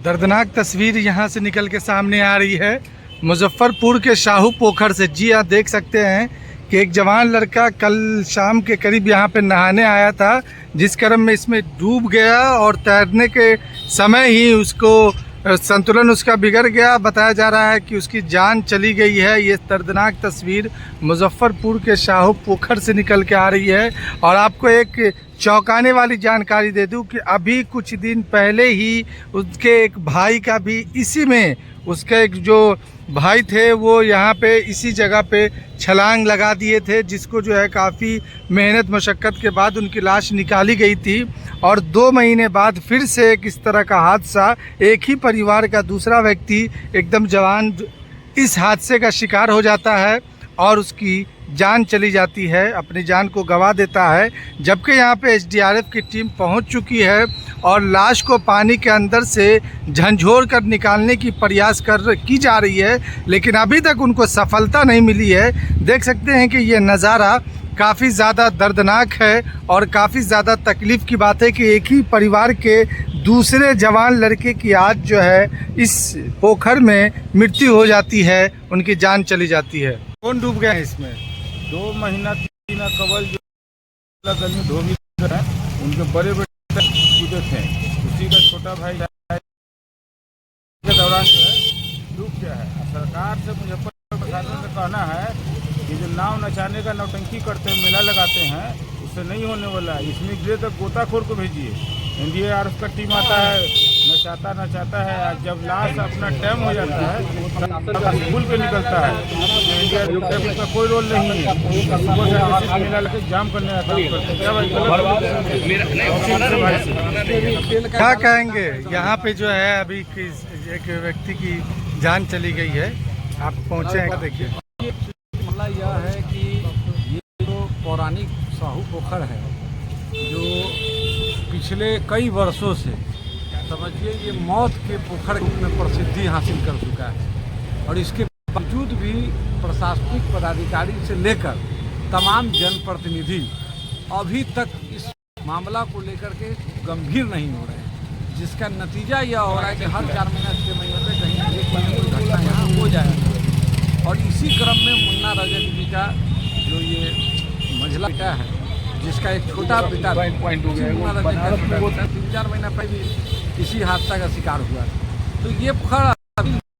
दर्दनाक तस्वीर यहाँ से निकल के सामने आ रही है मुजफ्फरपुर के शाहू पोखर से। जी आप देख सकते हैं कि एक जवान लड़का कल शाम के करीब यहाँ पे नहाने आया था, जिस क्रम में इसमें डूब गया और तैरने के समय ही उसको संतुलन उसका बिगड़ गया। बताया जा रहा है कि उसकी जान चली गई है। ये दर्दनाक तस्वीर मुजफ्फरपुर के शाहू पोखर से निकल के आ रही है। और आपको एक चौंकाने वाली जानकारी दे दूं कि अभी कुछ दिन पहले ही उसके एक भाई का भी इसी में, उसके एक जो भाई थे वो यहाँ पे इसी जगह पे छलांग लगा दिए थे, जिसको जो है काफ़ी मेहनत मशक्क़त के बाद उनकी लाश निकाली गई थी। और 2 महीने बाद फिर से एक इस तरह का हादसा, एक ही परिवार का दूसरा व्यक्ति एकदम जवान इस हादसे का शिकार हो जाता है और उसकी जान चली जाती है, अपनी जान को गंवा देता है। जबकि यहाँ पे एसडीआरएफ की टीम पहुँच चुकी है और लाश को पानी के अंदर से झंझोर कर निकालने की प्रयास की जा रही है, लेकिन अभी तक उनको सफलता नहीं मिली है। देख सकते हैं कि ये नज़ारा काफ़ी ज़्यादा दर्दनाक है और काफ़ी ज़्यादा तकलीफ़ की बात है कि एक ही परिवार के दूसरे जवान लड़के की आज जो है इस पोखर में मृत्यु हो जाती है, उनकी जान चली जाती है। कौन डूब गया है इसमें? 2 महीना 3 कबल जो धोबी है, उनके बड़े बेटे कूदे थे, उसी का छोटा भाई के दौरान जो है डूब गया है। सरकार से मुजफ्फरपुर प्रशासन का कहना है कि जो नाव नचाने का नौटंकी करते हैं, मेला लगाते हैं, उससे नहीं होने वाला है। इसमें गिरे तक गोताखोर को भेजिए, एनडीआरएफ का टीम आता है, नचाता है। जब लास्ट अपना टाइम हो जाता है भूल के निकलता है। एनडीआरएफ का कोई रोल नहीं है। सुबह से मेला लेके जाम करने का काम करते हैं। क्या भाई गलत? क्या कहेंगे? यहाँ पे जो है अभी एक व्यक्ति की जान चली गई है, आप पहुँचे हैं? देखिए मामला यह है कि ये जो पौराणिक शाहू पोखर है, जो पिछले कई वर्षों से समझिए ये मौत के पोखर में प्रसिद्धि हासिल कर चुका है। और इसके बावजूद भी प्रशासनिक पदाधिकारी से लेकर तमाम जनप्रतिनिधि अभी तक इस मामला को लेकर के गंभीर नहीं हो रहे हैं, जिसका नतीजा यह हो रहा है कि हर 4 महीना 6 महीने में कहीं एक महीने कोई घटना यहाँ हो जाएगा। और इसी क्रम में मुन्ना रजक जी का जो ये मंझला बेटा है, जिसका एक छोटा बेटा मुन्ना रजक का 3-4 महीना पहले इसी हादसा का शिकार हुआ। तो ये पोखर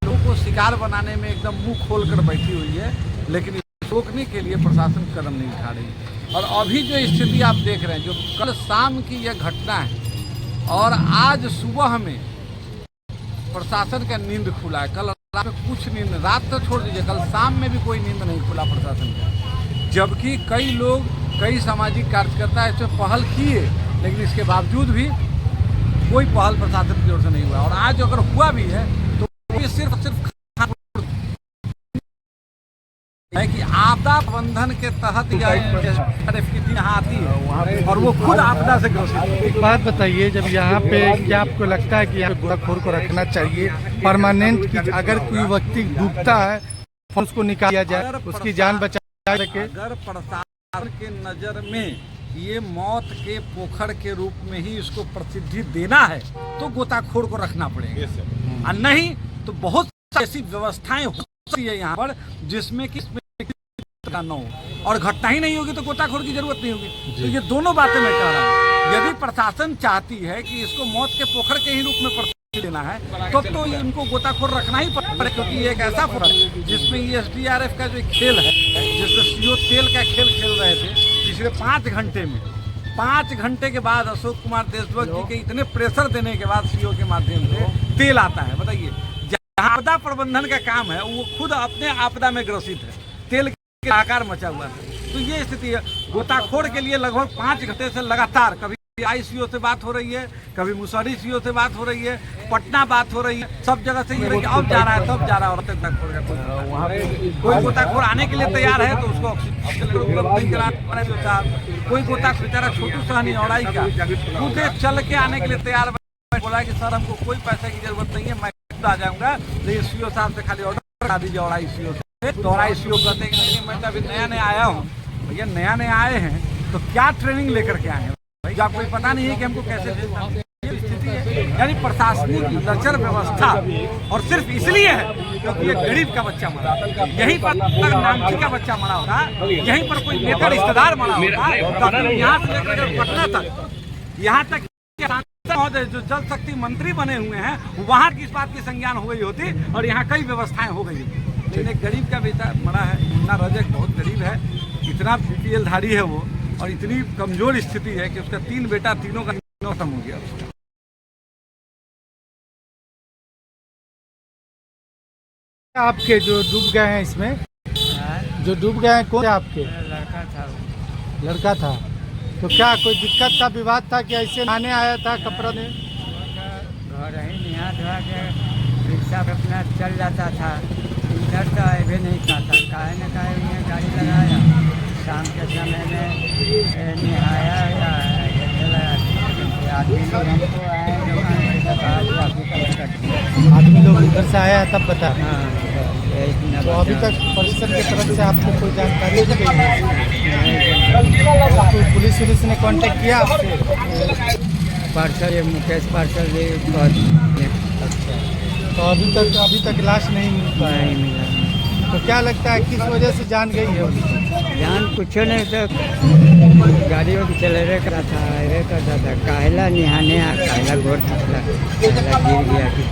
लोगों को शिकार बनाने में एकदम मुंह खोल कर बैठी हुई है, लेकिन इसे रोकने के लिए प्रशासन कदम नहीं उठा रही। और अभी जो स्थिति आप देख रहे हैं, जो कल शाम की यह घटना है और आज सुबह में प्रशासन का नींद खुला है। कल रात में कुछ नींद, रात तो छोड़ दीजिए, कल शाम में भी कोई नींद नहीं खुला प्रशासन का। जबकि कई लोग, कई सामाजिक कार्यकर्ता इसमें पहल किए, लेकिन इसके बावजूद भी कोई पहल प्रशासन की ओर से नहीं हुआ। और आज अगर हुआ भी है तो ये सिर्फ है कि आपदा प्रबंधन के तहत यहाँ आती है और वो खुद आपदा से ग्रसित है। एक बात बताइए, जब यहाँ पे क्या आपको लगता है कि यहाँ पे गोताखोर को रखना चाहिए परमानेंट, कि अगर कोई व्यक्ति डूबता है उसको निकाल दिया जाए, उसकी जान बचा सके? अगर प्रशासन के नज़र में ये मौत के पोखर के रूप में ही इसको प्रसिद्धि देना है तो गोताखोर को रखना पड़ेगा, और नहीं तो बहुत ऐसी व्यवस्थाएं हो सकती है यहाँ पर जिसमें कि न हो, और घटना ही नहीं होगी तो गोताखोर की जरूरत नहीं होगी। तो ये दोनों बातें मैं कह रहा हूँ। यदि प्रशासन चाहती है कि इसको मौत के पोखर के ही रूप में प्रसिद्धि देना है तो इनको गोताखोर रखना ही पड़ेगा, क्योंकि ये एक ऐसा पोखर है जिसमें ये एसडीआरएफ का जो खेल है, जिसमें सीओ तेल का खेल खेल रहे थे पिछले 5 घंटे में। 5 घंटे के बाद अशोक कुमार देशमुख जी के इतने प्रेशर देने के बाद सीओ के माध्यम से तेल आता है। बताइए, जहाँ आपदा प्रबंधन का काम है वो खुद अपने आपदा में ग्रसित है, तेल के आकार मचा हुआ है। तो ये स्थिति है। गोताखोर के लिए लगभग 5 घंटे से लगातार कभी आईसीओ से बात हो रही है, कभी मुसहरी सीओ से बात हो रही है, पटना बात हो रही है, सब जगह से ये अब जा रहा है तब जा रहा है। और गोताखोर का कोई गोताखोर आने के लिए तैयार है तो उसको ऑक्सीजन उपलब्ध नहीं करा। कोई गोताखोर बेचारा छोटू सहनी औड़ाई का खुद चल के आने के लिए तैयार, बोला कि सर हमको कोई पैसे की जरूरत नहीं है, मैं खुद आ जाऊंगा, लेकिन सीओ साहब से खाली ऑर्डर करा दीजिए औड़ाई सीओ से। तो औड़ाई सीओ कहते हैं कि मैं तो अभी नया आया हूँ। भैया नया आए हैं तो क्या ट्रेनिंग लेकर के आए हैं? भाई आपको पता नहीं है कि हमको कैसे स्थिति है। यानी प्रशासनिक लचर व्यवस्था, और सिर्फ इसलिए है क्योंकि ये गरीब का बच्चा मरा, यहीं पर अगर नामची का बच्चा मरा होता, यहीं पर कोई नेता रिश्तेदार मरा होता, तो यहाँ से लेकर पटना तक, यहाँ तक महोदय जो जल शक्ति मंत्री बने हुए हैं वहाँ की इस बात की संज्ञान हो गई होती और यहाँ कई व्यवस्थाएं हो गई होती। लेकिन एक गरीब का बेटा मरा है। मुन्ना रजक बहुत गरीब है, इतना बीपीएल धारी है वो, और इतनी कमजोर स्थिति है कि उसका 3 बेटा, तीनों का खत्म हो गया उसका। आपके जो डूब गए हैं इसमें, जो डूब गए हैं कौन है आपके? लड़का था वो। लड़का था। तो क्या कोई दिक्कत था, विवाद था कि ऐसे नहाने आया था कपड़ा में? घर ही नहा धोआ के रिक्शा पे अपना चल जाता था, इधर तो आए भी नहीं खाता, काहे न काहे उन्हें गाड़ी लगाया, शाम के समय में नहाया या आदमी लोग हमको आए आदमी लोग उधर से आया तब बता। तो अभी हाँ, तक प्रशासन की तरफ से आपको कोई जानकारी दी गई है? तो पुलिस वुलिस ने कांटेक्ट किया आपसे? पार्सल ये मुकेश पार्सल ये अच्छा, तो अभी तक लाश नहीं मिल पाया। नहीं मिला। तो क्या लगता है किस वजह से जान गई है उसकी? जान कुछ नहीं, तो गाड़ियों की चलेरे करा था, अरे करता था, काहला निहाने काहला गोर थकला, काहला गिर गया कि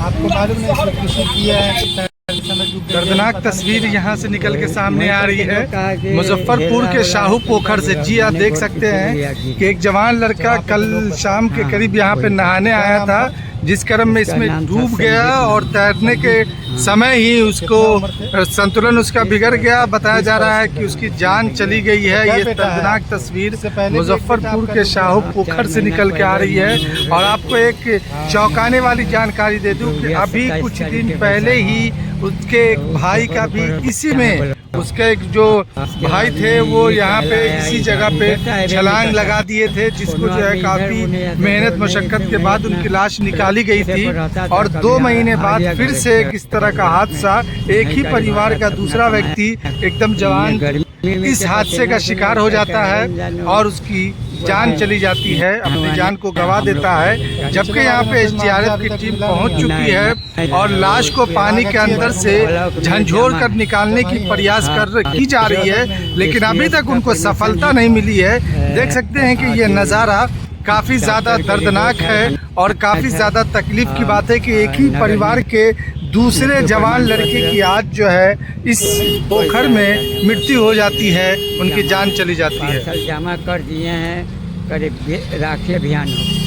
आपको मालूम नहीं कि किसी किया है? दर्दनाक तस्वीर यहाँ से निकल के सामने आ रही है मुजफ्फरपुर के शाहू पोखर से। जी आप देख सकते हैं कि एक जवान लड़का कल शाम के करीब यहाँ पे नहाने आया था, जिस क्रम में इसमें डूब गया और तैरने के समय ही उसको संतुलन उसका बिगड़ गया। बताया जा रहा है कि उसकी जान चली गई है। ये दर्दनाक तस्वीर मुजफ्फरपुर के शाहू पोखर से निकल के आ रही है। और आपको एक चौंकाने वाली जानकारी दे दूं कि अभी कुछ दिन पहले ही उसके एक भाई का भी इसी में, उसके एक जो भाई थे वो यहाँ पे इसी जगह पे छलांग लगा दिए थे, जिसको जो है काफ़ी मेहनत मशक्कत के बाद उनकी लाश निकाली गई थी। और 2 महीने बाद फिर से इस तरह का हादसा, एक ही परिवार का दूसरा व्यक्ति एकदम जवान इस हादसे का शिकार हो जाता है और उसकी जान चली जाती है, अपनी जान को गंवा देता है। जबकि यहाँ पे SDRF की टीम पहुँच चुकी है और लाश को पानी के अंदर से झंझोर कर निकालने की प्रयास की जा रही है, लेकिन अभी तक उनको सफलता नहीं मिली है। देख सकते हैं कि ये नज़ारा काफ़ी ज़्यादा दर्दनाक है और काफ़ी ज़्यादा तकलीफ की बात है कि एक ही परिवार के दूसरे जवान लड़के की आज जो है इस पोखर में मृत्यु हो जाती है, उनकी जान चली जाती है। जमा कर दिए हैं, करीब राखी अभियान हो।